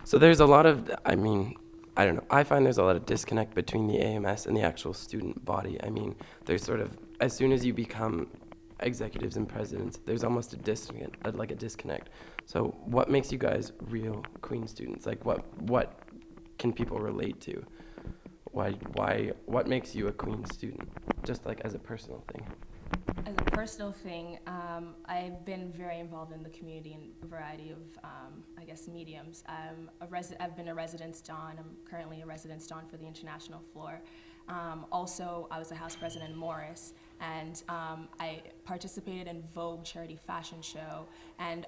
So there's a lot of, I don't know, I find there's a lot of disconnect between the AMS and the actual student body. I mean, there's sort of, as soon as you become executives and presidents, there's almost a disconnect. So what makes you guys real Queen students? Like what can people relate to? What makes you a Queen student? Just like as a personal thing. As a personal thing, I've been very involved in the community in a variety of, mediums. I've been a residence don. I'm currently a residence don for the international floor. Also, I was a house president in Morris, and I participated in Vogue charity fashion show and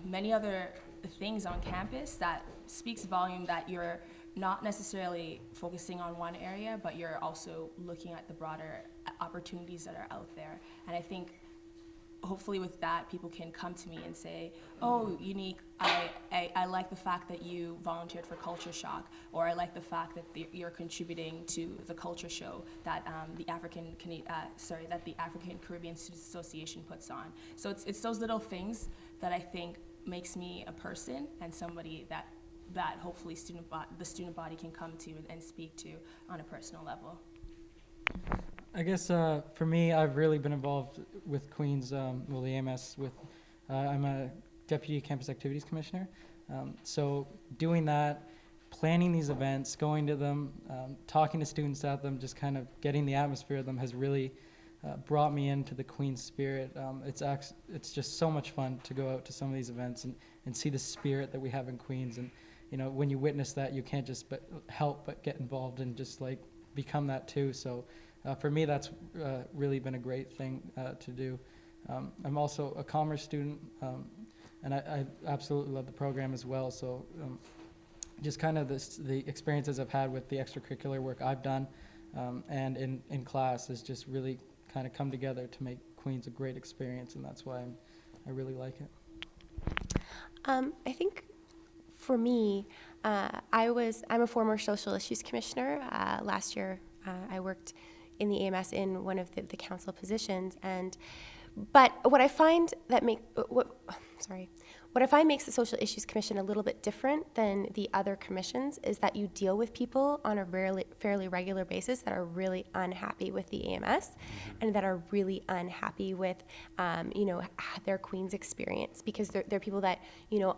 many other things on campus that speaks volume that you're not necessarily focusing on one area, but you're also looking at the broader opportunities that are out there. And I think hopefully with that, people can come to me and say, oh, Yanigue, I like the fact that you volunteered for Culture Shock, or I like the fact that you're contributing to the culture show that the African Caribbean Students Association puts on. So it's those little things that I think makes me a person and somebody that hopefully the student body can come to and speak to on a personal level. I guess for me, I've really been involved with Queens, the AMS. I'm a Deputy Campus Activities Commissioner. So doing that, planning these events, going to them, talking to students at them, just kind of getting the atmosphere of them has really brought me into the Queens spirit. It's just so much fun to go out to some of these events and see the spirit that we have in Queens. And when you witness that, you can't just help but get involved and just like become that too. So for me, that's really been a great thing to do. I'm also a commerce student, and I absolutely love the program as well. So just kind of the experiences I've had with the extracurricular work I've done and in class has just really kind of come together to make Queens a great experience, and that's why I really like it. I think for me, I'm a former social issues commissioner. Last year, I worked in the AMS in one of the council positions, but what I find makes the Social Issues Commission a little bit different than the other commissions is that you deal with people on a fairly regular basis that are really unhappy with the AMS and that are really unhappy with, their Queens experience, because they're people that,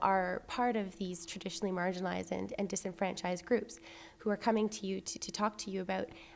are part of these traditionally marginalized and disenfranchised groups who are coming to you to talk to you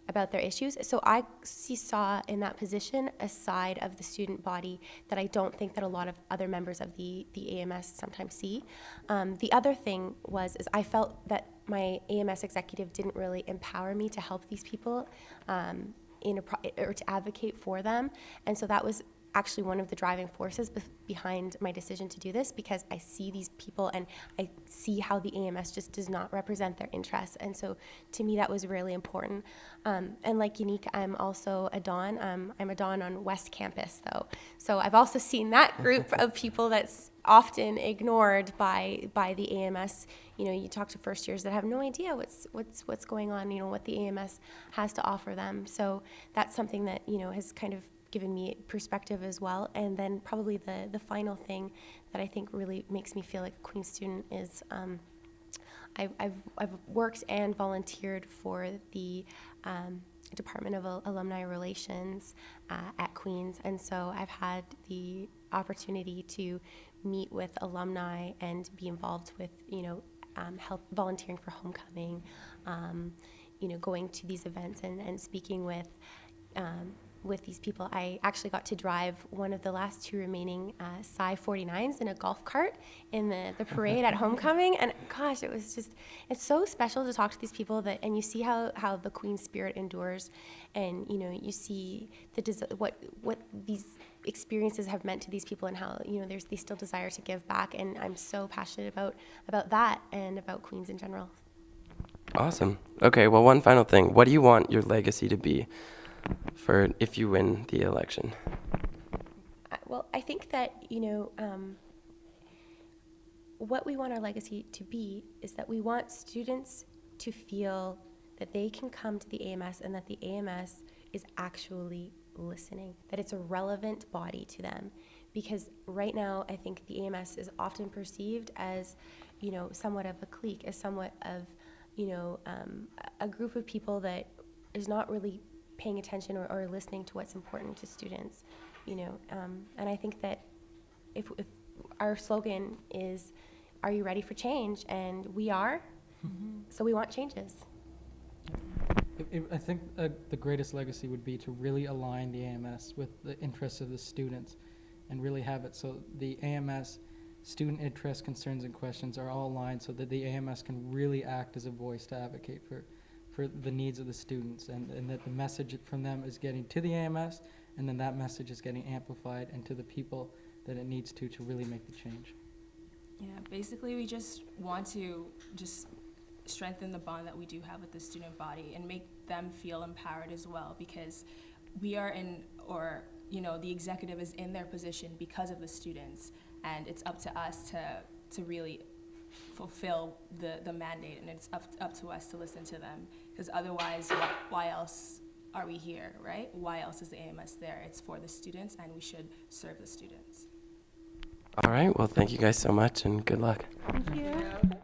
about their issues. So I saw in that position a side of the student body that I don't think that a lot of other members of the AMS sometimes see. The other thing is I felt that my AMS executive didn't really empower me to help these people or to advocate for them. And so that was actually one of the driving forces behind my decision to do this, because I see these people and I see how the AMS just does not represent their interests. And so to me, that was really important. And like Yanigue, I'm also a Don. I'm a Don on West Campus, though. So I've also seen that group of people that's often ignored by the AMS. You talk to first years that have no idea what's going on, what the AMS has to offer them. So that's something that, has kind of given me perspective as well. And then probably the final thing that I think really makes me feel like a Queen's student is I've worked and volunteered for the Department of Alumni Relations at Queen's, and so I've had the opportunity to meet with alumni and be involved with help volunteering for homecoming, going to these events and speaking with these people. I actually got to drive one of the last two remaining Psi 49s in a golf cart in the parade at homecoming, and gosh, it's so special to talk to these people and you see how the Queen spirit endures, and you see what these experiences have meant to these people and how they still desire to give back, and I'm so passionate about that and about Queens in general. Awesome. Okay, well, one final thing. What do you want your legacy to be for if you win the election? Well, I think that, what we want our legacy to be is that we want students to feel that they can come to the AMS and that the AMS is actually listening, that it's a relevant body to them. Because right now, I think the AMS is often perceived as you know, somewhat of a clique, as somewhat of, you know, a group of people that is not really paying attention or listening to what's important to students, you know. And I think that if our slogan is, "Are you ready for change?" And we are, so we want changes. I think the greatest legacy would be to really align the AMS with the interests of the students and really have it so the AMS student interests, concerns, and questions are all aligned so that the AMS can really act as a voice to advocate for the needs of the students, and that the message from them is getting to the AMS, and then that message is getting amplified and to the people that it needs to really make the change. Yeah, basically we just want to just strengthen the bond that we do have with the student body and make them feel empowered as well, because we are in, or you know, the executive is in their position because of the students, and it's up to us to really fulfill the mandate, and it's up to us to listen to them, because otherwise why else are we here, right? Why else is the AMS there? It's for the students, and we should serve the students. All right, well, thank you guys so much, and good luck. Thank you.